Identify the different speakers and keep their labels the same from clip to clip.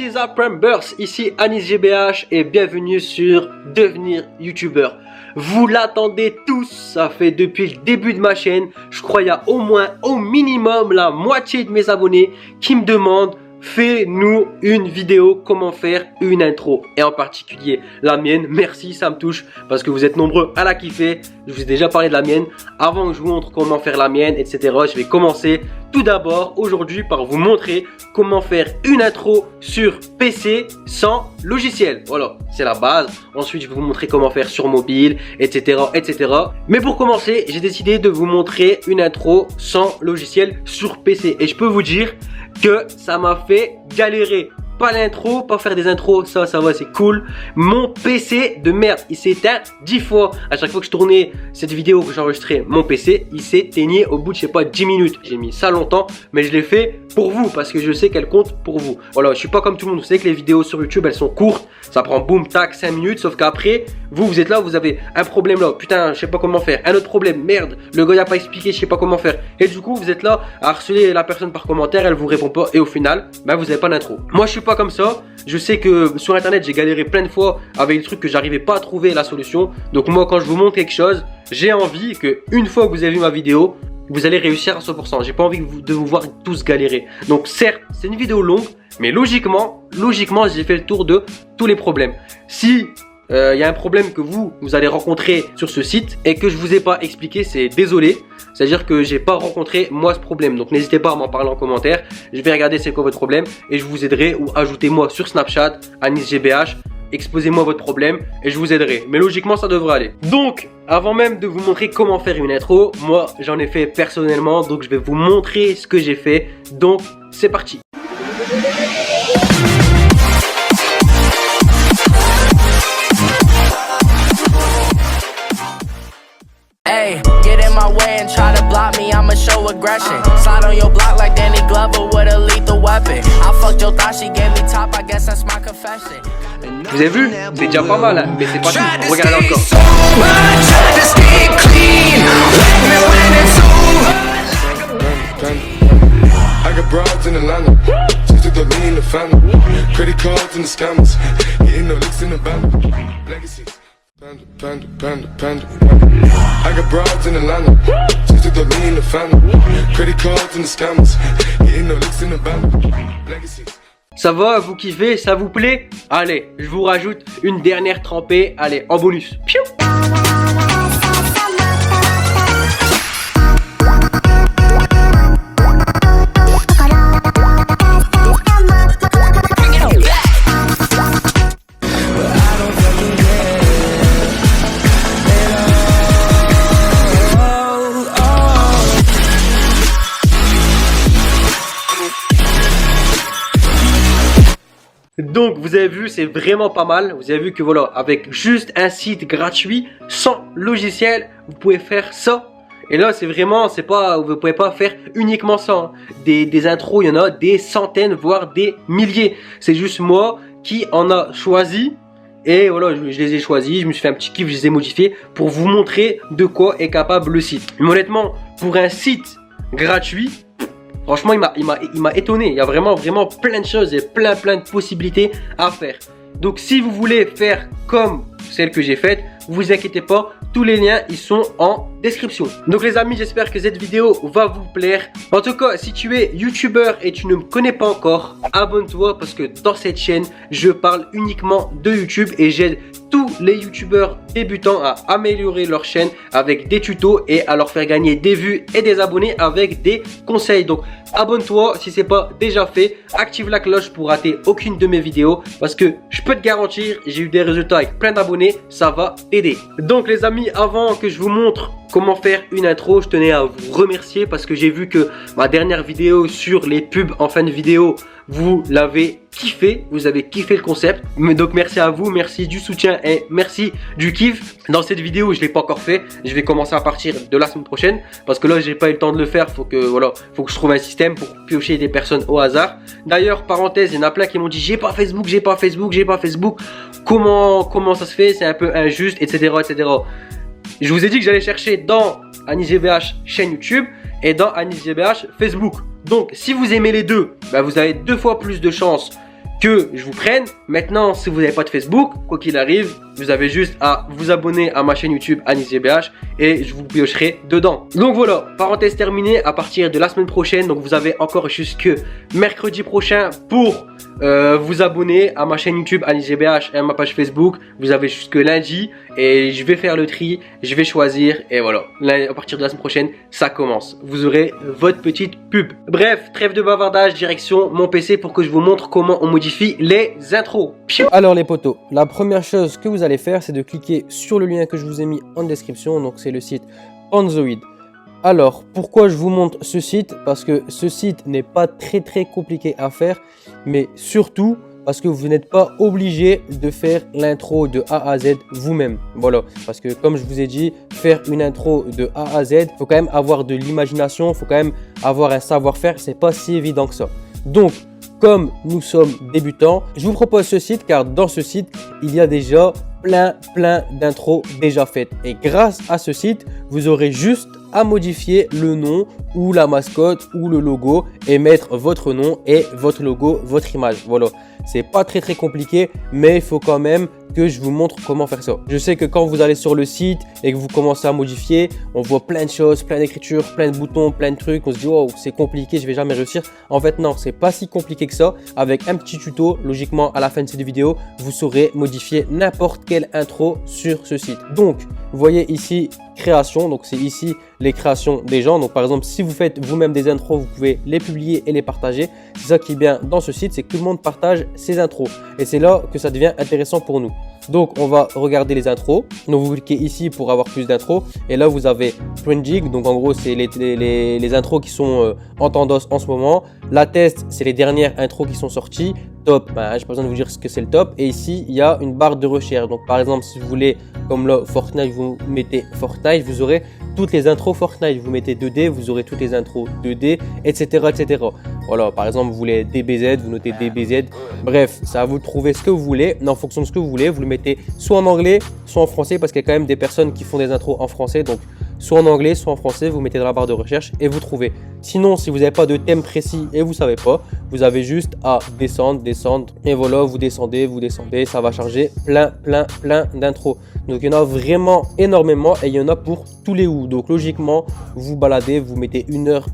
Speaker 1: is Prime Burst, ici Anis GBH et bienvenue sur Devenir YouTubeur. Vous l'attendez tous, ça fait depuis le début de ma chaîne, je crois il y a au moins, au minimum, la moitié de mes abonnés qui me demandent fais-nous une vidéo comment faire une intro et en particulier la mienne. Merci, ça me touche parce que vous êtes nombreux à la kiffer. Je vous ai déjà parlé de la mienne. Avant que je vous montre comment faire la mienne, etc., je vais commencer tout d'abord aujourd'hui par vous montrer comment faire une intro sur PC sans logiciel. Voilà, c'est la base. Ensuite, je vais vous montrer comment faire sur mobile, etc., etc. Mais pour commencer, j'ai décidé de vous montrer une intro sans logiciel sur PC. Et je peux vous dire que ça m'a fait galérer. Pas l'intro, pas faire des intros, ça va, c'est cool. Mon PC de merde, il s'est éteint 10 fois. À chaque fois que je tournais cette vidéo que j'enregistrais, mon PC, il s'est éteigné au bout de, je sais pas, 10 minutes. J'ai mis ça longtemps, mais je l'ai fait pour vous, parce que je sais qu'elle compte pour vous. Voilà, je suis pas comme tout le monde. Vous savez que les vidéos sur YouTube, elles sont courtes. Ça prend boum, tac, 5 minutes. Sauf qu'après, vous êtes là, vous avez un problème là. Putain, je sais pas comment faire. Un autre problème, merde. Le gars n'a pas expliqué, je sais pas comment faire. Et du coup, vous êtes là à harceler la personne par commentaire, elle vous répond pas. Et au final, bah, vous avez pas d'intro. Moi, je suis pas comme ça. Je sais que sur internet, j'ai galéré plein de fois avec des trucs que j'arrivais pas à trouver la solution. Donc moi, quand je vous montre quelque chose, j'ai envie que une fois que vous avez vu ma vidéo, vous allez réussir à 100%. J'ai pas envie de vous voir tous galérer. Donc certes, c'est une vidéo longue, mais logiquement, j'ai fait le tour de tous les problèmes. Si il y a un problème que vous allez rencontrer sur ce site et que je vous ai pas expliqué, c'est désolé. C'est-à-dire que j'ai pas rencontré moi ce problème. Donc n'hésitez pas à m'en parler en commentaire. Je vais regarder c'est quoi votre problème et je vous aiderai, ou ajoutez-moi sur Snapchat, AnisGBH. Exposez-moi votre problème et je vous aiderai. Mais logiquement, ça devrait aller. Donc, avant même de vous montrer comment faire une intro, moi, j'en ai fait personnellement. Donc, je vais vous montrer ce que j'ai fait. Donc, c'est parti.
Speaker 2: Hey, get in my way and try to block me, I'ma show aggression. Slide on your block like Danny Glover with a lethal weapon. I fucked your thought, she gave me top, I guess that's my confession.
Speaker 1: Vous avez vu? C'est déjà pas mal, hein? Mais c'est pas tout. Regardez encore.
Speaker 3: I got broads in Atlanta, just took the lean in the family. Credit cards and the scammers, hitting the licks in the band. Legacies. Panda, panda, panda, panda. I got broads in Atlanta, just took the lean in the family. Credit cards and the scammers, hitting the licks in the band. Legacies.
Speaker 1: Ça va, vous kiffez, ça vous plaît? Allez, je vous rajoute une dernière trempée, allez, en bonus. Piou! Donc vous avez vu, c'est vraiment pas mal. Vous avez vu que voilà, avec juste un site gratuit, sans logiciel, vous pouvez faire ça. Et là c'est vraiment, c'est pas, vous pouvez pas faire uniquement ça, hein. Des intros, il y en a des centaines, voire des milliers. C'est juste moi qui en a choisi. Et voilà, je les ai choisis, je me suis fait un petit kiff, je les ai modifiés pour vous montrer de quoi est capable le site. Mais honnêtement, pour un site gratuit, franchement, il m'a étonné. Il y a vraiment plein de choses et plein de possibilités à faire. Donc, si vous voulez faire comme celle que j'ai faite, vous inquiétez pas, tous les liens ils sont en description. Donc les amis, j'espère que cette vidéo va vous plaire. En tout cas, si tu es youtubeur et tu ne me connais pas encore, abonne-toi parce que dans cette chaîne, je parle uniquement de YouTube et j'aide tous les youtubeurs débutants à améliorer leur chaîne avec des tutos et à leur faire gagner des vues et des abonnés avec des conseils. Donc abonne-toi si c'est pas déjà fait, active la cloche pour rater aucune de mes vidéos parce que je peux te garantir, j'ai eu des résultats avec plein d'abonnés, ça va t'aider. Donc les amis, avant que je vous montre comment faire une intro, je tenais à vous remercier parce que j'ai vu que ma dernière vidéo sur les pubs en fin de vidéo, vous l'avez kiffé, vous avez kiffé le concept. Donc merci à vous, merci du soutien et merci du kiff. Dans cette vidéo, je l'ai pas encore fait, je vais commencer à partir de la semaine prochaine parce que là j'ai pas eu le temps de le faire. Faut que je trouve un système pour piocher des personnes au hasard. D'ailleurs, parenthèse, il y en a plein qui m'ont dit j'ai pas Facebook. Comment ça se fait, c'est un peu injuste, etc. Je vous ai dit que j'allais chercher dans AnisGBH chaîne YouTube et dans AnisGBH Facebook. Donc si vous aimez les deux, bah, vous avez 2 fois plus de chances que je vous prenne. Maintenant, si vous n'avez pas de Facebook, quoi qu'il arrive, vous avez juste à vous abonner à ma chaîne YouTube AnisGBH et je vous piocherai dedans. Donc voilà, parenthèse terminée. À partir de la semaine prochaine, donc vous avez encore jusque mercredi prochain pour vous abonner à ma chaîne YouTube AnisGBH et à ma page Facebook. Vous avez jusque lundi et je vais faire le tri, je vais choisir et voilà. Là, à partir de la semaine prochaine, ça commence. Vous aurez votre petite pub. Bref, trêve de bavardage, direction mon PC pour que je vous montre comment on modifie les intros. Alors les potos, la première chose que vous allez faire, c'est de cliquer sur le lien que je vous ai mis en description. Donc c'est le site Panzoid. Alors, pourquoi je vous montre ce site? Parce que ce site n'est pas très compliqué à faire, mais surtout parce que vous n'êtes pas obligé de faire l'intro de A à Z vous-même. Voilà, parce que comme je vous ai dit, faire une intro de A à Z, il faut quand même avoir de l'imagination, il faut quand même avoir un savoir-faire, c'est pas si évident que ça. Donc, comme nous sommes débutants, je vous propose ce site car dans ce site, il y a déjà plein d'intros déjà faites. Et grâce à ce site, vous aurez juste à modifier le nom ou la mascotte ou le logo et mettre votre nom et votre logo, votre image. Voilà, c'est pas très compliqué, mais il faut quand même que je vous montre comment faire ça. Je sais que quand vous allez sur le site et que vous commencez à modifier, on voit plein de choses, plein d'écritures, plein de boutons, plein de trucs. On se dit wow, c'est compliqué, je vais jamais réussir. En fait non, c'est pas si compliqué que ça. Avec un petit tuto, logiquement à la fin de cette vidéo, vous saurez modifier n'importe quelle intro sur ce site. Donc, vous voyez ici création, donc c'est ici les créations des gens. Donc par exemple, si vous faites vous-même des intros, vous pouvez les publier et les partager. C'est ça qui est bien dans ce site, c'est que tout le monde partage ses intros et c'est là que ça devient intéressant pour nous. Donc on va regarder les intros. Donc vous cliquez ici pour avoir plus d'intros et là vous avez trending. Donc en gros c'est les intros qui sont en tendance en ce moment. La test, c'est les dernières intros qui sont sorties. Top, ben, j'ai pas besoin de vous dire ce que c'est le top. Et ici il y a une barre de recherche. Donc par exemple si vous voulez, comme là Fortnite, vous mettez Fortnite, vous aurez toutes les intros Fortnite. Vous mettez 2D, vous aurez toutes les intros 2D, etc. Voilà, par exemple vous voulez DBZ, vous notez DBZ. Bref, c'est à vous de trouver ce que vous voulez. En fonction de ce que vous voulez, vous le mettez soit en anglais, soit en français, parce qu'il y a quand même des personnes qui font des intros en français. Donc soit en anglais, soit en français, vous mettez dans la barre de recherche et vous trouvez. Sinon, si vous n'avez pas de thème précis et vous ne savez pas, vous avez juste à descendre et voilà, vous descendez, ça va charger plein d'intros. Donc il y en a vraiment énormément et il y en a pour tous les goûts. Donc logiquement, vous baladez, vous mettez une heure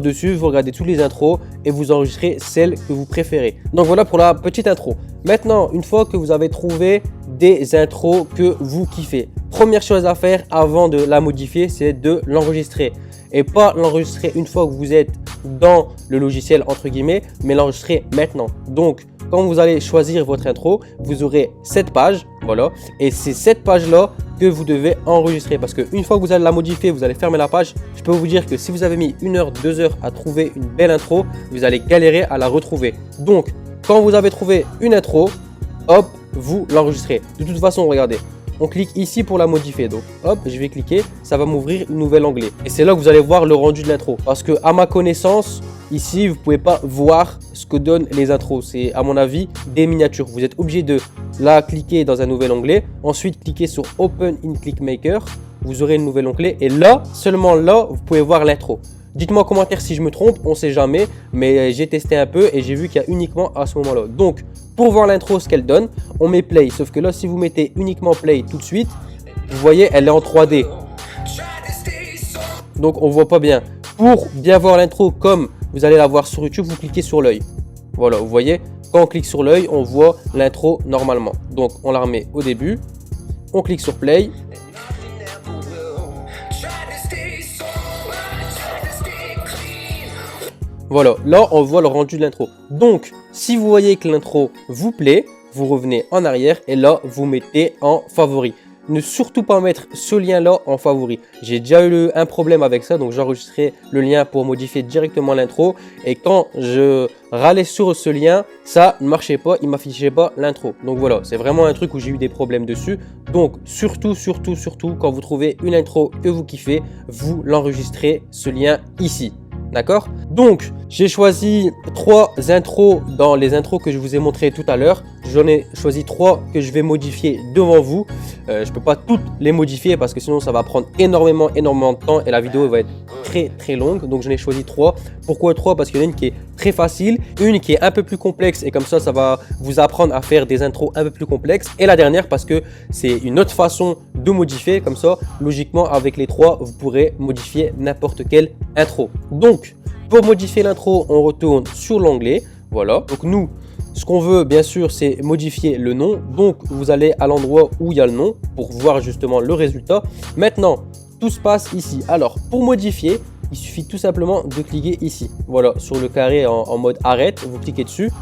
Speaker 1: dessus, vous regardez tous les intros et vous enregistrez celle que vous préférez. Donc voilà pour la petite intro. Maintenant, une fois que vous avez trouvé des intros que vous kiffez, première chose à faire avant de la modifier, c'est de l'enregistrer. Et pas l'enregistrer une fois que vous êtes dans le logiciel entre guillemets, mais l'enregistrer maintenant. Donc quand vous allez choisir votre intro, vous aurez cette page, voilà, et c'est cette page là que vous devez enregistrer parce qu'une fois que vous allez la modifier, vous allez fermer la page. Je peux vous dire que si vous avez mis 1 heure, 2 heures à trouver une belle intro, vous allez galérer à la retrouver. Donc quand vous avez trouvé une intro, hop, vous l'enregistrez. De toute façon, regardez, on clique ici pour la modifier. Donc hop, je vais cliquer, ça va m'ouvrir une nouvelle onglet. Et c'est là que vous allez voir le rendu de l'intro. Parce que à ma connaissance, ici, vous ne pouvez pas voir ce que donnent les intros. C'est à mon avis des miniatures. Vous êtes obligé de la cliquer dans un nouvel onglet. Ensuite, cliquez sur Open in Clickmaker. Vous aurez une nouvelle onglet. Et là, seulement là, vous pouvez voir l'intro. Dites-moi en commentaire si je me trompe, on ne sait jamais. Mais j'ai testé un peu et j'ai vu qu'il y a uniquement à ce moment-là. Donc, pour voir l'intro, ce qu'elle donne, on met play. Sauf que là, si vous mettez uniquement play tout de suite, vous voyez, elle est en 3D. Donc, on ne voit pas bien. Pour bien voir l'intro comme vous allez la voir sur YouTube, vous cliquez sur l'œil. Voilà, vous voyez, quand on clique sur l'œil, on voit l'intro normalement. Donc, on la remet au début. On clique sur play. Voilà, là on voit le rendu de l'intro. Donc, si vous voyez que l'intro vous plaît, vous revenez en arrière et là, vous mettez en favori. Ne surtout pas mettre ce lien-là en favori. J'ai déjà eu un problème avec ça, donc j'enregistrais le lien pour modifier directement l'intro. Et quand je râlais sur ce lien, ça ne marchait pas, il ne m'affichait pas l'intro. Donc voilà, c'est vraiment un truc où j'ai eu des problèmes dessus. Donc surtout, quand vous trouvez une intro que vous kiffez, vous l'enregistrez, ce lien ici. D'accord? Donc, J'ai choisi 3 intros dans les intros que je vous ai montré tout à l'heure. J'en ai choisi 3 que je vais modifier devant vous. Je ne peux pas toutes les modifier parce que sinon ça va prendre énormément de temps et la vidéo va être très longue. Donc j'en ai choisi 3. Pourquoi 3? Parce qu'il y en a une qui est très facile, une qui est un peu plus complexe et comme ça va vous apprendre à faire des intros un peu plus complexes. Et la dernière parce que c'est une autre façon de modifier. Comme ça, logiquement avec les 3, vous pourrez modifier n'importe quelle intro. Donc pour modifier l'intro, on retourne sur l'onglet. Voilà. Donc nous, ce qu'on veut bien sûr, c'est modifier le nom. Donc vous allez à l'endroit où il y a le nom pour voir justement le résultat. Maintenant, tout se passe ici. Alors pour modifier, il suffit tout simplement de cliquer ici. Voilà, sur le carré en mode arrête, vous cliquez dessus.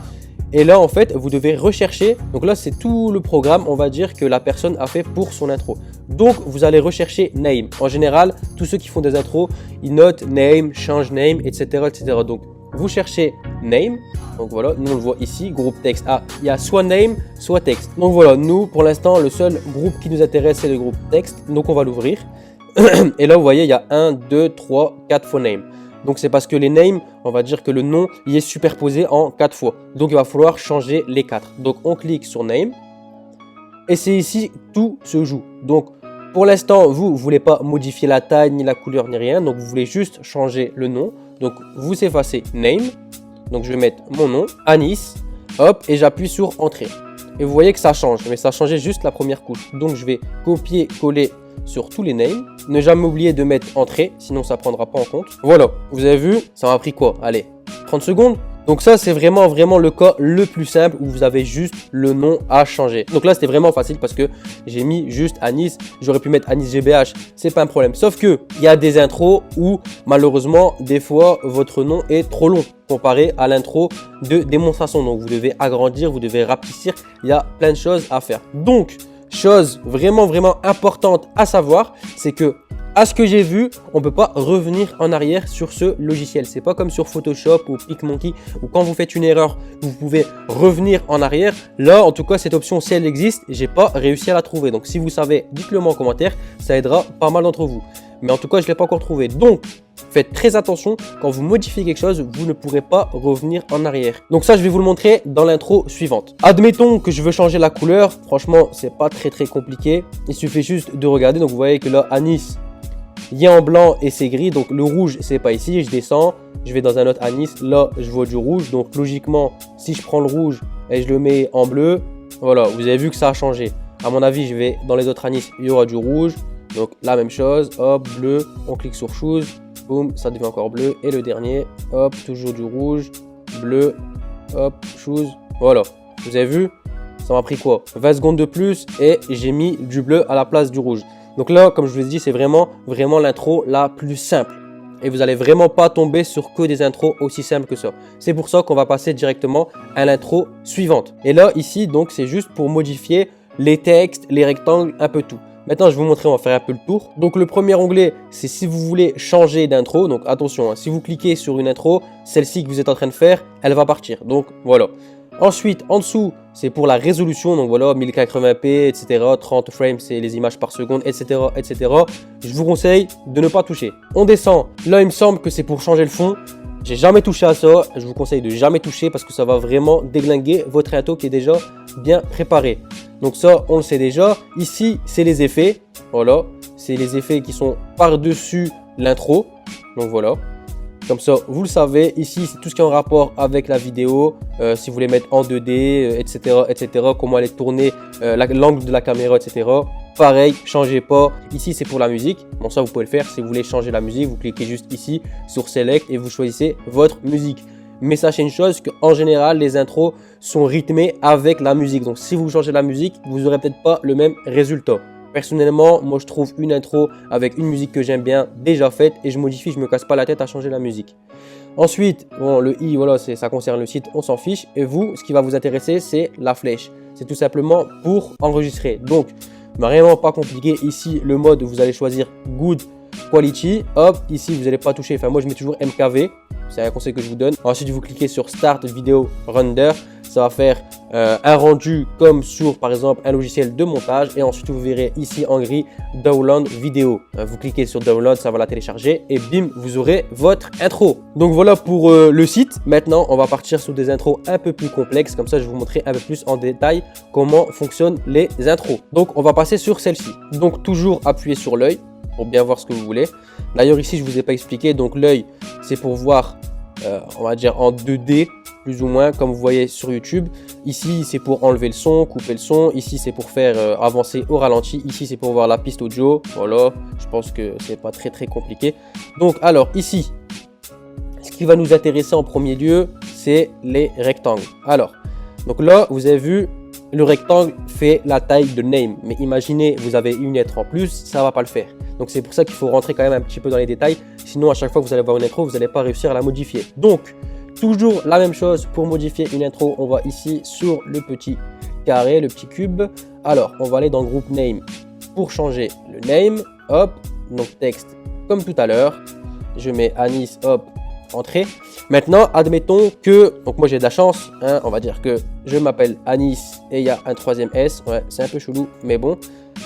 Speaker 1: Et là, en fait, vous devez rechercher. Donc là, c'est tout le programme, on va dire, que la personne a fait pour son intro. Donc, vous allez rechercher name. En général, tous ceux qui font des intros, ils notent name, change name, etc. Donc, vous cherchez name. Donc voilà, nous on le voit ici, groupe texte. Ah, il y a soit name, soit texte. Donc voilà, nous, pour l'instant, le seul groupe qui nous intéresse, c'est le groupe texte. Donc, on va l'ouvrir. Et là, vous voyez, il y a 1, 2, 3, 4 fois name. Donc c'est parce que les names, on va dire que le nom y est superposé en 4 fois. Donc il va falloir changer les 4. Donc on clique sur name. Et c'est ici, tout se joue. Donc pour l'instant, vous ne voulez pas modifier la taille, ni la couleur, ni rien. Donc vous voulez juste changer le nom. Donc vous effacez name. Donc je vais mettre mon nom, Anis. Hop, et j'appuie sur entrée. Et vous voyez que ça change. Mais ça a changé juste la première couche. Donc je vais copier, coller sur tous les names. Ne jamais oublier de mettre entrée, sinon ça ne prendra pas en compte. Voilà, vous avez vu, ça m'a pris quoi? Allez, 30 secondes. Donc ça, c'est vraiment le cas le plus simple où vous avez juste le nom à changer. Donc là, c'était vraiment facile parce que j'ai mis juste Anis. J'aurais pu mettre Anis GBH, c'est pas un problème. Sauf que il y a des intros où malheureusement, des fois, votre nom est trop long comparé à l'intro de démonstration. Donc vous devez agrandir, vous devez rapetissir. Il y a plein de choses à faire. Donc, chose vraiment importante à savoir, c'est que à ce que j'ai vu, on ne peut pas revenir en arrière sur ce logiciel. C'est pas comme sur Photoshop ou PicMonkey où quand vous faites une erreur, vous pouvez revenir en arrière. Là, en tout cas, cette option, si elle existe, j'ai pas réussi à la trouver. Donc, si vous savez, dites-le moi en commentaire, ça aidera pas mal d'entre vous. Mais en tout cas, je ne l'ai pas encore trouvé. Donc, faites très attention, quand vous modifiez quelque chose, vous ne pourrez pas revenir en arrière. Donc ça, je vais vous le montrer dans l'intro suivante. Admettons que je veux changer la couleur. Franchement, c'est pas très compliqué. Il suffit juste de regarder. Donc vous voyez que là, Anis, il y a en blanc et c'est gris. Donc le rouge, c'est pas ici. Je descends, je vais dans un autre Anis. Là, je vois du rouge. Donc logiquement, si je prends le rouge et je le mets en bleu, voilà, vous avez vu que ça a changé. À mon avis, je vais dans les autres Anis, il y aura du rouge. Donc la même chose, hop, bleu, on clique sur choose. Boum, ça devient encore bleu. Et le dernier, hop, toujours du rouge, bleu, hop, choose. Voilà, vous avez vu, ça m'a pris quoi? 20 secondes de plus et j'ai mis du bleu à la place du rouge. Donc là, comme je vous ai dit, c'est vraiment l'intro la plus simple. Et vous n'allez vraiment pas tomber sur que des intros aussi simples que ça. C'est pour ça qu'on va passer directement à l'intro suivante. Et là, ici, donc, c'est juste pour modifier les textes, les rectangles, un peu tout. Maintenant, je vais vous montrer, on va faire un peu le tour. Donc, le premier onglet, c'est si vous voulez changer d'intro. Donc, attention, hein, si vous cliquez sur une intro, celle-ci que vous êtes en train de faire, elle va partir. Donc, voilà. Ensuite, en dessous, c'est pour la résolution. Donc, voilà, 1080p, etc. 30 frames, c'est les images par seconde, etc., etc. Je vous conseille de ne pas toucher. On descend. Là, il me semble que c'est pour changer le fond. J'ai jamais touché à ça. Je vous conseille de jamais toucher parce que ça va vraiment déglinguer votre intro qui est déjà bien préparé. Donc ça, on le sait déjà. Ici, c'est les effets. Voilà, c'est les effets qui sont par-dessus l'intro. Donc voilà, comme ça, vous le savez. Ici, c'est tout ce qui est en rapport avec la vidéo. Si vous voulez mettre en 2D, etc., etc. Comment aller tourner, l'angle de la caméra, etc. Pareil, changez pas. Ici, c'est pour la musique. Bon, ça, vous pouvez le faire. Si vous voulez changer la musique, vous cliquez juste ici sur Select et vous choisissez votre musique. Mais sachez une chose, qu'en général, les intros sont rythmés avec la musique. Donc, si vous changez la musique, vous n'aurez peut-être pas le même résultat. Personnellement, moi, je trouve une intro avec une musique que j'aime bien déjà faite et je modifie, je me casse pas la tête à changer la musique. Ensuite, bon, le i, voilà, ça concerne le site, on s'en fiche. Et vous, ce qui va vous intéresser, c'est la flèche. C'est tout simplement pour enregistrer. Donc, vraiment pas compliqué. Ici, le mode, vous allez choisir Good Quality. Hop, ici, vous n'allez pas toucher. Enfin, moi, je mets toujours MKV. C'est un conseil que je vous donne. Ensuite, vous cliquez sur Start Video Render. ça va faire un rendu comme sur par exemple un logiciel de montage. Et ensuite vous verrez ici en gris download vidéo. Vous cliquez sur download, ça va la télécharger et bim, vous aurez votre intro. Donc voilà pour le site. Maintenant on va partir sur des intros un peu plus complexes, comme ça je vais vous montrer un peu plus en détail comment fonctionnent les intros. Donc on va passer sur celle-ci. Donc toujours appuyer sur l'œil pour bien voir ce que vous voulez. D'ailleurs ici je vous ai pas expliqué, donc l'œil c'est pour voir on va dire en 2D plus ou moins comme vous voyez sur YouTube. Ici c'est pour enlever le son, couper le son. Ici c'est pour faire avancer au ralenti. Ici c'est pour voir la piste audio. Voilà, je pense que c'est pas très compliqué. Donc alors ici, ce qui va nous intéresser en premier lieu, c'est les rectangles. Alors, donc là vous avez vu, le rectangle fait la taille de name. Mais imaginez, vous avez une lettre en plus, ça va pas le faire. Donc c'est pour ça qu'il faut rentrer quand même un petit peu dans les détails. Sinon à chaque fois que vous allez voir une intro, vous n'allez pas réussir à la modifier. Donc toujours la même chose pour modifier une intro. On va ici sur le petit carré, le petit cube. Alors on va aller dans le groupe name pour changer le name. Hop, donc texte comme tout à l'heure. Je mets Anis, hop, entrée. Maintenant admettons que, donc moi j'ai de la chance, hein, on va dire que je m'appelle Anis et il y a un troisième S. Ouais, c'est un peu chelou, mais bon.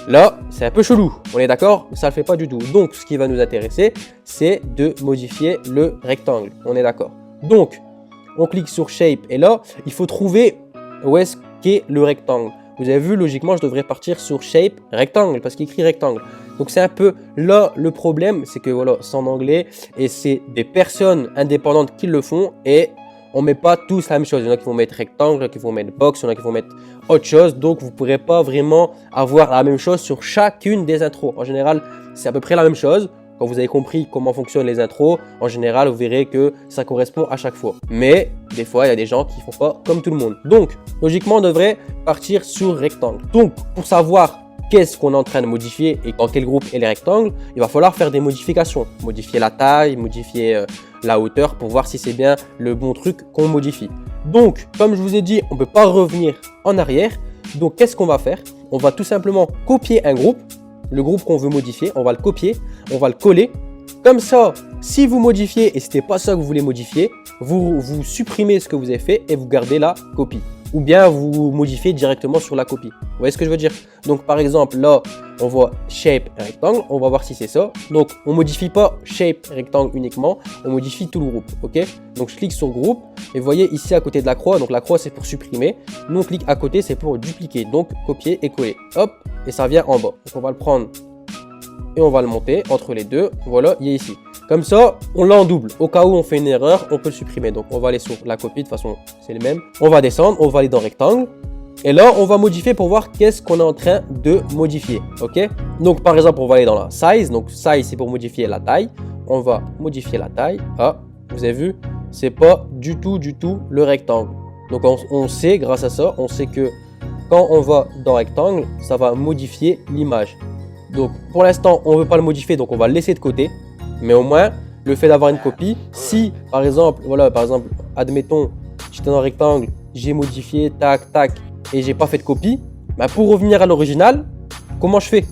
Speaker 1: Là, c'est un peu chelou, on est d'accord? Ça ne le fait pas du tout. Donc, ce qui va nous intéresser, c'est de modifier le rectangle. On est d'accord? Donc, on clique sur Shape et là, il faut trouver où est-ce qu'est le rectangle. Vous avez vu, logiquement, je devrais partir sur Shape, rectangle, parce qu'il écrit rectangle. Donc, c'est un peu là le problème, c'est que voilà, c'est en anglais et c'est des personnes indépendantes qui le font et on ne met pas tous la même chose. Il y en a qui vont mettre rectangle, il y en a qui vont mettre box, il y en a qui vont mettre autre chose. Donc, vous ne pourrez pas vraiment avoir la même chose sur chacune des intros. En général, c'est à peu près la même chose. Quand vous avez compris comment fonctionnent les intros, en général, vous verrez que ça correspond à chaque fois. Mais des fois, il y a des gens qui ne font pas comme tout le monde. Donc, logiquement, on devrait partir sur rectangle. Donc, pour savoir qu'est-ce qu'on est en train de modifier et dans quel groupe est les rectangles, il va falloir faire des modifications. Modifier la taille, modifier la hauteur pour voir si c'est bien le bon truc qu'on modifie. Donc, comme je vous ai dit, on ne peut pas revenir en arrière. Donc, qu'est-ce qu'on va faire? On va tout simplement copier un groupe. Le groupe qu'on veut modifier, on va le copier, on va le coller. Comme ça, si vous modifiez et ce n'était pas ça que vous voulez modifier, vous supprimez ce que vous avez fait et vous gardez la copie. Ou bien vous modifiez directement sur la copie. Vous voyez ce que je veux dire? Donc par exemple, là, on voit shape rectangle, on va voir si c'est ça. Donc on modifie pas shape rectangle uniquement, on modifie tout le groupe, ok? Donc je clique sur groupe et vous voyez ici à côté de la croix, donc la croix c'est pour supprimer. Nous on clique à côté, c'est pour dupliquer, donc copier et coller. Hop, et ça vient en bas. Donc on va le prendre et on va le monter entre les deux. Voilà, il est ici. Comme ça, on l'a en double. Au cas où on fait une erreur, on peut le supprimer. Donc, on va aller sur la copie. De toute façon, c'est le même. On va descendre. On va aller dans rectangle. Et là, on va modifier pour voir qu'est-ce qu'on est en train de modifier. OK? Donc, par exemple, on va aller dans la size. Donc, size, c'est pour modifier la taille. On va modifier la taille. Ah, vous avez vu? C'est pas du tout le rectangle. Donc, on sait, grâce à ça, on sait que quand on va dans rectangle, ça va modifier l'image. Donc, pour l'instant, on ne veut pas le modifier. Donc, on va le laisser de côté. Mais au moins, le fait d'avoir une copie, si par exemple, voilà, par exemple, admettons, j'étais dans un rectangle, j'ai modifié, tac, tac, et j'ai pas fait de copie, bah pour revenir à l'original, comment je fais?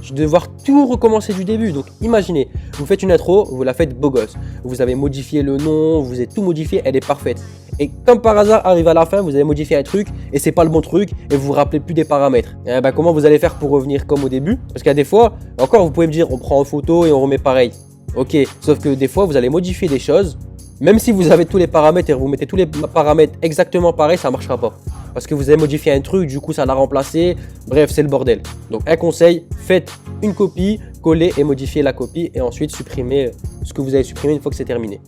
Speaker 1: Je vais devoir tout recommencer du début. Donc imaginez, vous faites une intro, vous la faites beau gosse, vous avez modifié le nom, vous avez tout modifié, elle est parfaite. Et comme par hasard, arrive à la fin, vous avez modifié un truc et c'est pas le bon truc et vous vous rappelez plus des paramètres. Et ben, comment vous allez faire pour revenir comme au début? Parce qu'il y a des fois, encore vous pouvez me dire on prend en photo et on remet pareil. Ok, sauf que des fois vous allez modifier des choses, même si vous avez tous les paramètres et vous mettez tous les paramètres exactement pareil, ça ne marchera pas. Parce que vous avez modifié un truc, du coup ça l'a remplacé, bref c'est le bordel. Donc un conseil, faites une copie, collez et modifiez la copie et ensuite supprimez ce que vous avez supprimé une fois que c'est terminé.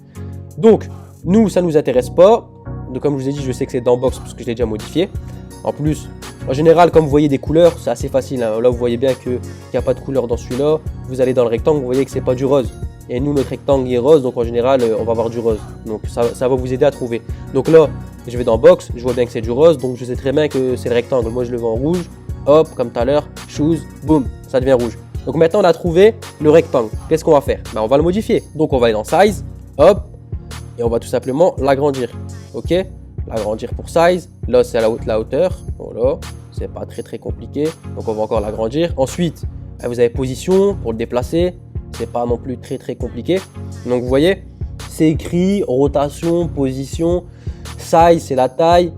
Speaker 1: Donc nous ça ne nous intéresse pas. Donc, comme je vous ai dit, je sais que c'est dans Box parce que je l'ai déjà modifié. En plus, en général, comme vous voyez des couleurs, c'est assez facile. Hein. Là, vous voyez bien qu'il n'y a pas de couleur dans celui-là. Vous allez dans le rectangle, vous voyez que c'est pas du rose. Et nous, notre rectangle est rose, donc en général, on va avoir du rose. Donc, ça va vous aider à trouver. Donc là, je vais dans Box, je vois bien que c'est du rose, donc je sais très bien que c'est le rectangle. Moi, je le vois en rouge. Hop, comme tout à l'heure, choose, boum, ça devient rouge. Donc maintenant, on a trouvé le rectangle. Qu'est-ce qu'on va faire? On va le modifier. Donc, on va aller dans Size, hop, et on va tout simplement l'agrandir. Ok, l'agrandir pour size. Là, c'est à la hauteur. Voilà, c'est pas très compliqué. Donc, on va encore l'agrandir. Ensuite, vous avez position pour le déplacer. C'est pas non plus très compliqué. Donc, vous voyez, c'est écrit rotation, position. Size, c'est la taille.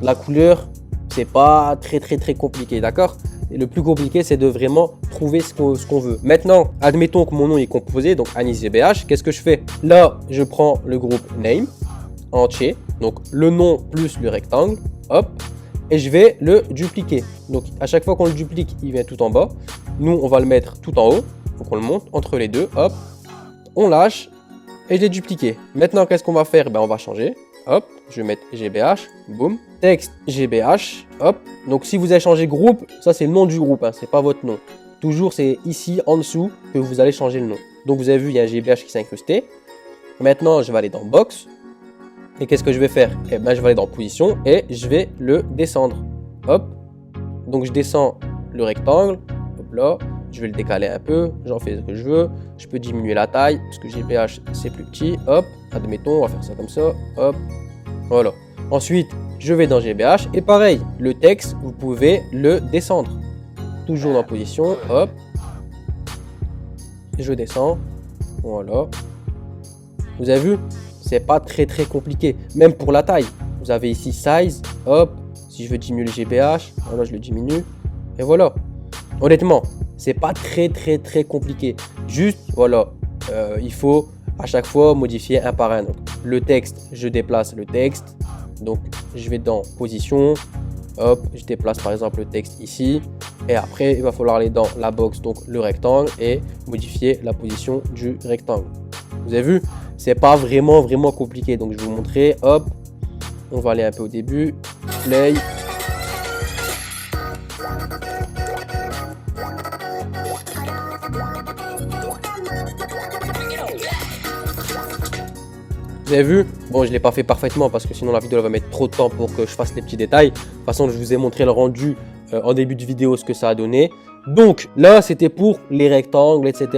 Speaker 1: la couleur, c'est pas très compliqué, d'accord? Et le plus compliqué, c'est de vraiment trouver ce qu'on veut. Maintenant, admettons que mon nom est composé, donc AnisGBH. Qu'est-ce que je fais? Là, je prends le groupe name entier, donc le nom plus le rectangle, hop, et je vais le dupliquer. Donc à chaque fois qu'on le duplique, il vient tout en bas. Nous, on va le mettre tout en haut, donc on le monte entre les deux, hop, on lâche et je l'ai dupliqué. Maintenant, qu'est-ce qu'on va faire? On va changer. Hop, je vais mettre GBH, boum, texte GBH, hop. Donc si vous avez changé groupe, ça c'est le nom du groupe, hein, c'est pas votre nom. Toujours c'est ici en dessous que vous allez changer le nom. Donc vous avez vu, il y a un GBH qui s'est incrusté. Maintenant, je vais aller dans Box. Et qu'est-ce que je vais faire? Je vais aller dans Position et je vais le descendre. Hop. Donc je descends le rectangle, hop là. Je vais le décaler un peu, j'en fais ce que je veux. Je peux diminuer la taille, parce que GBH c'est plus petit. Hop, admettons, on va faire ça comme ça. Hop, voilà. Ensuite, je vais dans GBH. Et pareil, le texte, vous pouvez le descendre. Toujours dans position, hop. Je descends, voilà. Vous avez vu? C'est pas très compliqué. Même pour la taille. Vous avez ici Size, hop. Si je veux diminuer le GBH, voilà, je le diminue. Et voilà. Honnêtement, c'est pas très compliqué. Juste, voilà, il faut à chaque fois modifier un par un. Donc, le texte, je déplace le texte. Donc, je vais dans position. Hop, je déplace par exemple le texte ici. Et après, il va falloir aller dans la box, donc le rectangle, et modifier la position du rectangle. Vous avez vu? C'est pas vraiment compliqué. Donc, je vais vous montrer. Hop, on va aller un peu au début. Play. Vous avez vu? Bon, je ne l'ai pas fait parfaitement parce que sinon la vidéo elle va mettre trop de temps pour que je fasse les petits détails. De toute façon, je vous ai montré le rendu en début de vidéo, ce que ça a donné. Donc là, c'était pour les rectangles, etc.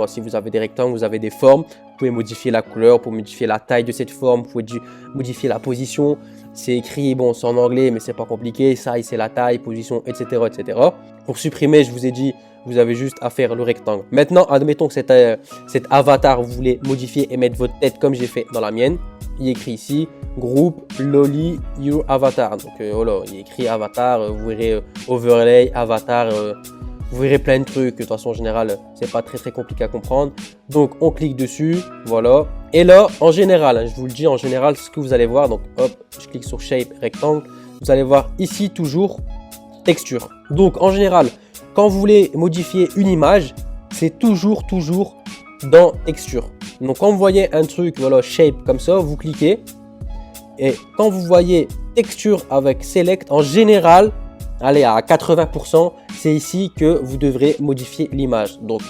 Speaker 1: Si vous avez des rectangles, vous avez des formes, vous pouvez modifier la couleur, vous pouvez modifier la taille de cette forme, vous pouvez modifier la position. C'est écrit, bon, c'est en anglais, mais c'est pas compliqué. Size, c'est la taille, position, etc. Pour supprimer, je vous ai dit, vous avez juste à faire le rectangle. Maintenant, admettons que cet avatar, vous voulez modifier et mettre votre tête comme j'ai fait dans la mienne. Il est écrit ici, groupe Loli Your Avatar. Donc voilà, il est écrit avatar, vous verrez overlay, avatar, vous verrez plein de trucs. De toute façon, en général, c'est pas très compliqué à comprendre. Donc on clique dessus, voilà. Et là, en général, je vous le dis, en général, ce que vous allez voir, donc hop, je clique sur Shape, Rectangle. Vous allez voir ici toujours Texture. Donc en général, quand vous voulez modifier une image, c'est toujours dans Texture. Donc quand vous voyez un truc, voilà, Shape comme ça, vous cliquez. Et quand vous voyez Texture avec Select, en général, allez à 80%, c'est ici que vous devrez modifier l'image. Donc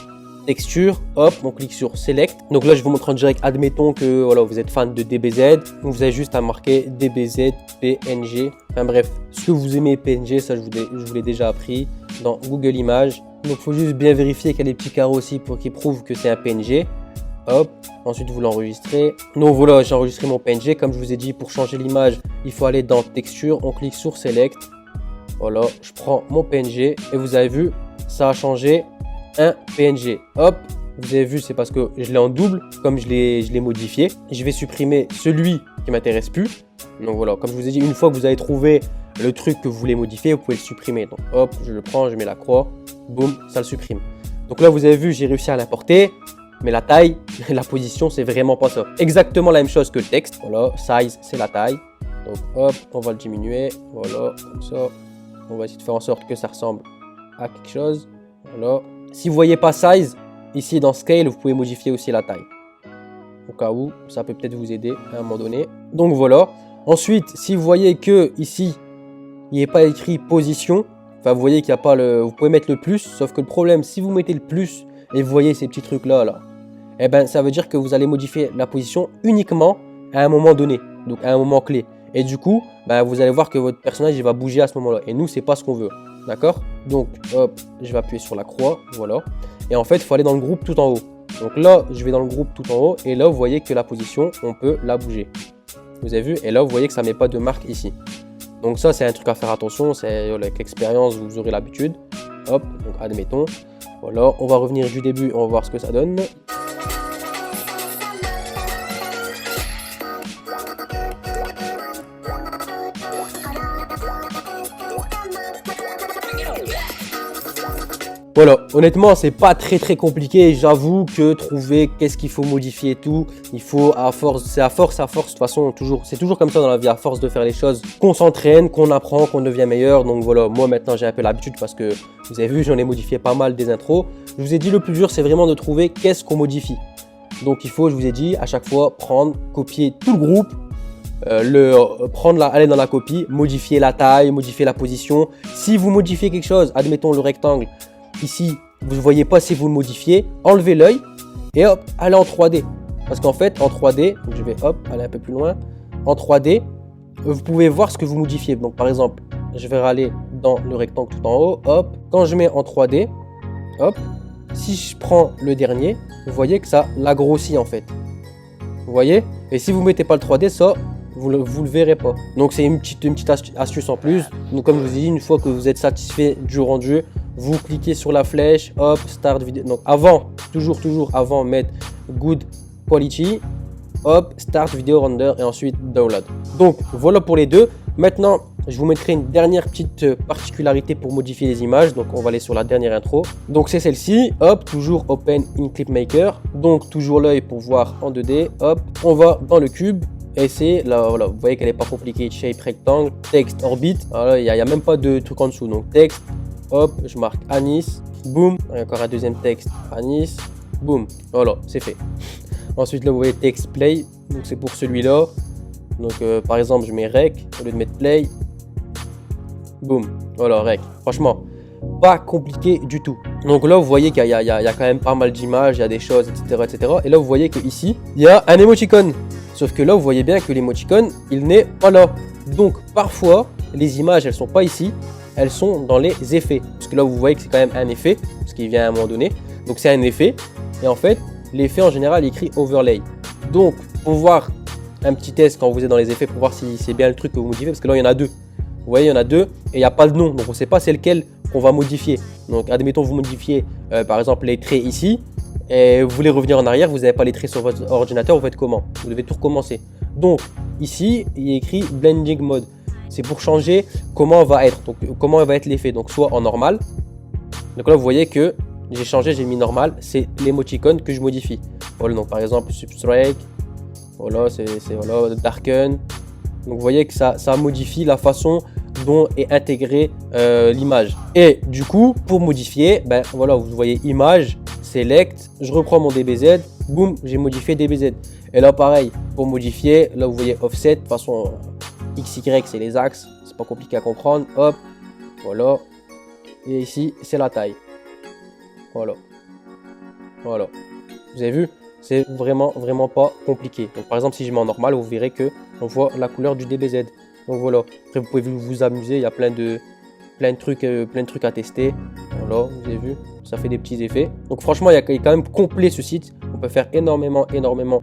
Speaker 1: Texture, hop, on clique sur Select. Donc là, je vous montre en direct. Admettons que voilà, vous êtes fan de DBZ. Donc vous avez juste à marquer DBZ, PNG. Enfin bref, ce que vous aimez PNG, ça je vous l'ai déjà appris dans Google Images. Donc il faut juste bien vérifier qu'il y a des petits carreaux aussi pour qu'ils prouvent que c'est un PNG. Hop, ensuite vous l'enregistrez. Donc voilà, j'ai enregistré mon PNG. Comme je vous ai dit, pour changer l'image, il faut aller dans Texture. On clique sur Select. Voilà, je prends mon PNG et vous avez vu, ça a changé un PNG. Hop, vous avez vu, c'est parce que je l'ai en double, comme je l'ai modifié. Je vais supprimer celui qui m'intéresse plus. Donc voilà, comme je vous ai dit, une fois que vous avez trouvé le truc que vous voulez modifier, vous pouvez le supprimer. Donc hop, je le prends, je mets la croix, boum, ça le supprime. Donc là, vous avez vu, j'ai réussi à l'importer. Mais la taille, la position, c'est vraiment pas ça. Exactement la même chose que le texte. Voilà, size, c'est la taille. Donc hop, on va le diminuer. Voilà, comme ça. On va essayer de faire en sorte que ça ressemble à quelque chose. Voilà. Si vous voyez pas size, ici dans scale, vous pouvez modifier aussi la taille. Au cas où, ça peut peut-être vous aider à un moment donné. Donc voilà. Ensuite, si vous voyez que ici, il n'est pas écrit position, enfin vous voyez qu'il n'y a pas le... Vous pouvez mettre le plus, sauf que le problème, si vous mettez le plus et vous voyez ces petits trucs-là, là, eh ben, ça veut dire que vous allez modifier la position uniquement à un moment donné, donc à un moment clé. Et du coup, ben, vous allez voir que votre personnage il va bouger à ce moment-là. Et nous, c'est pas ce qu'on veut. D'accord? Donc, hop, je vais appuyer sur la croix. Voilà. Et en fait, il faut aller dans le groupe tout en haut. Donc là, je vais dans le groupe tout en haut. Et là, vous voyez que la position, on peut la bouger. Vous avez vu? Et là, vous voyez que ça ne met pas de marque ici. Donc ça, c'est un truc à faire attention. C'est avec l'expérience, vous aurez l'habitude. Hop, donc admettons. Voilà, on va revenir du début. On va voir ce que ça donne. Voilà, honnêtement, c'est pas très compliqué. J'avoue que trouver qu'est-ce qu'il faut modifier et tout, il faut à force, c'est à force. De toute façon, c'est toujours comme ça dans la vie, à force de faire les choses, qu'on s'entraîne, qu'on apprend, qu'on devient meilleur. Donc voilà, moi maintenant j'ai un peu l'habitude parce que vous avez vu, j'en ai modifié pas mal des intros. Je vous ai dit, le plus dur, c'est vraiment de trouver qu'est-ce qu'on modifie. Donc il faut, je vous ai dit, à chaque fois, prendre, copier tout le groupe, aller dans la copie, modifier la taille, modifier la position. Si vous modifiez quelque chose, admettons le rectangle, ici, vous ne voyez pas si vous le modifiez, enlevez l'œil et hop, allez en 3D. Parce qu'en fait, en 3D, donc je vais hop, aller un peu plus loin, en 3D, vous pouvez voir ce que vous modifiez. Donc par exemple, je vais aller dans le rectangle tout en haut, hop, quand je mets en 3D, hop, si je prends le dernier, vous voyez que ça l'agrossit en fait. Vous voyez? Et si vous ne mettez pas le 3D, ça, vous le verrez pas. Donc c'est une petite astuce en plus. Donc comme je vous ai dit, une fois que vous êtes satisfait du rendu, vous cliquez sur la flèche, hop, start vidéo. Donc avant, toujours avant, mettre good quality, hop, start vidéo render et ensuite download. Donc voilà pour les deux. Maintenant, je vous mettrai une dernière petite particularité pour modifier les images. Donc on va aller sur la dernière intro. Donc c'est celle-ci, hop, toujours open in Clipmaker. Donc toujours l'œil pour voir en 2D, hop, on va dans le cube. Et c'est là, voilà, vous voyez qu'elle n'est pas compliquée. Shape rectangle, texte orbite. Il n'y a même pas de truc en dessous. Donc texte, hop, je marque Anis, boum. Encore un deuxième texte, Anis, boum. Voilà, c'est fait. Ensuite là, vous voyez text play. Donc c'est pour celui-là. Donc par exemple, je mets rec au lieu de mettre play. Boum. Voilà, rec. Franchement, pas compliqué du tout. Donc là, vous voyez qu'il y a quand même pas mal d'images, il y a des choses, etc. Et là, vous voyez qu'ici, il y a un émoticône. Sauf que là, vous voyez bien que l'émoticône, il n'est pas là. Donc, parfois, les images, elles sont pas ici. Elles sont dans les effets. Parce que là, vous voyez que c'est quand même un effet. Parce qu'il vient à un moment donné. Donc, c'est un effet. Et en fait, l'effet, en général, il écrit overlay. Donc, pour voir un petit test quand vous êtes dans les effets, pour voir si c'est bien le truc que vous modifiez. Parce que là, il y en a deux. Vous voyez, il y en a deux. Et il n'y a pas de nom. Donc, on ne sait pas c'est lequel qu'on va modifier. Donc, admettons, vous modifiez, par exemple, les traits ici. Et vous voulez revenir en arrière, vous n'avez pas les traits sur votre ordinateur, vous faites comment? Vous devez tout recommencer. Donc ici, il est écrit Blending Mode. C'est pour changer comment va être. Donc comment va être l'effet. Donc soit en normal. Donc là, vous voyez que j'ai changé, j'ai mis normal. C'est l'émoticône que je modifie. Voilà, donc par exemple, Substrike. Voilà, c'est voilà, Darken. Donc vous voyez que ça modifie la façon dont est intégrée l'image. Et du coup, pour modifier, ben voilà, vous voyez image. Select, je reprends mon DBZ, boum, j'ai modifié DBZ. Et là pareil, pour modifier, là vous voyez offset, de toute façon XY c'est les axes, c'est pas compliqué à comprendre, hop, voilà. Et ici c'est la taille, voilà. Vous avez vu, c'est vraiment pas compliqué. Donc par exemple si je mets en normal, vous verrez que on voit la couleur du DBZ. Donc voilà, après vous pouvez vous amuser, il y a plein de trucs à tester. Voilà, vous avez vu, ça fait des petits effets. Donc franchement, il est quand même complet ce site. On peut faire énormément.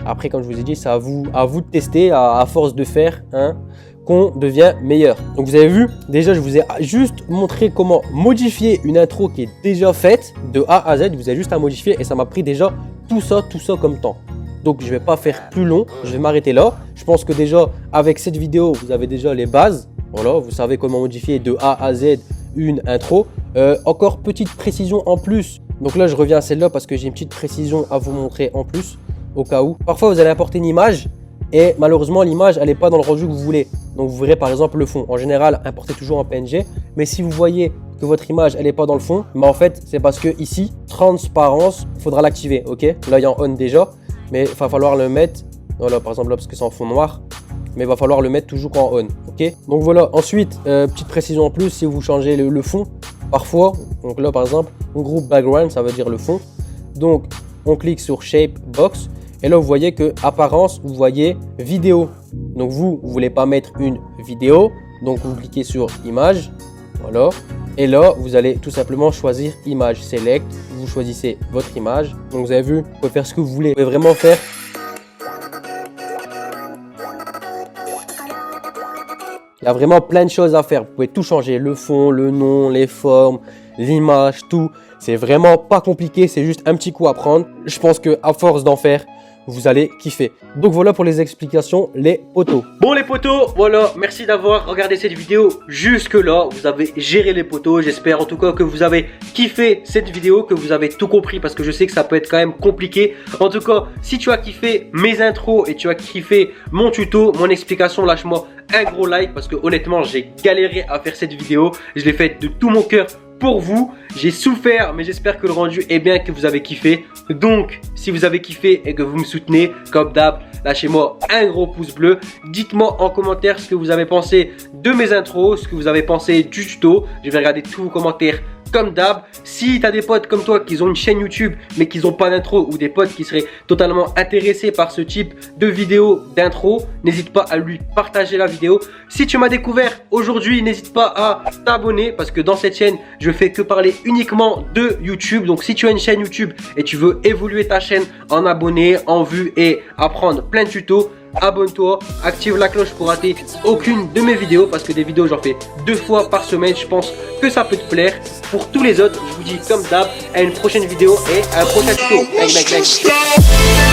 Speaker 1: Après, comme je vous ai dit, c'est à vous de tester, à force de faire, hein, qu'on devient meilleur. Donc vous avez vu, déjà je vous ai juste montré comment modifier une intro qui est déjà faite de A à Z. Vous avez juste à modifier et ça m'a pris déjà tout ça comme temps. Donc je vais pas faire plus long, je vais m'arrêter là. Je pense que déjà avec cette vidéo, vous avez déjà les bases. Voilà, vous savez comment modifier de A à Z une intro. Encore petite précision en plus. Donc là, je reviens à celle-là parce que j'ai une petite précision à vous montrer en plus, au cas où. Parfois, vous allez importer une image et malheureusement, l'image, elle n'est pas dans le rendu que vous voulez. Donc, vous verrez par exemple le fond. En général, importez toujours en PNG. Mais si vous voyez que votre image, elle n'est pas dans le fond, mais en fait, c'est parce que ici, transparence, il faudra l'activer, ok? Là, il est en on déjà, mais il va falloir le mettre. Voilà, par exemple là, parce que c'est en fond noir. Mais il va falloir le mettre toujours en on, ok? Donc voilà, ensuite, petite précision en plus, si vous changez le fond, parfois, donc là par exemple, on groupe background, ça veut dire le fond. Donc on clique sur shape box et là vous voyez que apparence, vous voyez vidéo. Donc vous voulez pas mettre une vidéo, donc vous cliquez sur image, voilà. Et là vous allez tout simplement choisir image, select, vous choisissez votre image. Donc vous avez vu, vous pouvez faire ce que vous voulez, vous pouvez vraiment faire. Il y a vraiment plein de choses à faire. Vous pouvez tout changer, le fond, le nom, les formes, l'image, tout. C'est vraiment pas compliqué, c'est juste un petit coup à prendre. Je pense qu'à force d'en faire,
Speaker 4: vous allez kiffer. Donc voilà pour les explications, les potos.
Speaker 1: Bon les potos, voilà, merci d'avoir regardé cette vidéo jusque là. Vous avez géré les potos, j'espère en tout cas que vous avez kiffé cette vidéo, que vous avez tout compris parce que je sais que ça peut être quand même compliqué. En tout cas, si tu as kiffé mes intros et tu as kiffé mon tuto, mon explication, lâche-moi un gros like parce que honnêtement j'ai galéré à faire cette vidéo. Je l'ai faite de tout mon cœur pour vous, j'ai souffert mais j'espère que le rendu est bien, que vous avez kiffé. Donc si vous avez kiffé et que vous me soutenez comme d'hab, lâchez-moi un gros pouce bleu. Dites-moi en commentaire ce que vous avez pensé de mes intros, ce que vous avez pensé du tuto. Je vais regarder tous vos commentaires comme d'hab. Si tu as des potes comme toi qui ont une chaîne YouTube mais qui n'ont pas d'intro, ou des potes qui seraient totalement intéressés par ce type de vidéo d'intro, n'hésite pas à lui partager la vidéo. Si tu m'as découvert aujourd'hui, n'hésite pas à t'abonner parce que dans cette chaîne je fais que parler uniquement de YouTube. Donc si tu as une chaîne YouTube et tu veux évoluer ta chaîne en abonnés, en vues et apprendre plein de tutos, abonne-toi, active la cloche pour rater aucune de mes vidéos parce que des vidéos j'en fais 2 fois par semaine. Je pense que ça peut te plaire. Pour tous les autres, je vous dis comme d'hab à une prochaine vidéo et à un prochain tuto. Bang, bang, bang.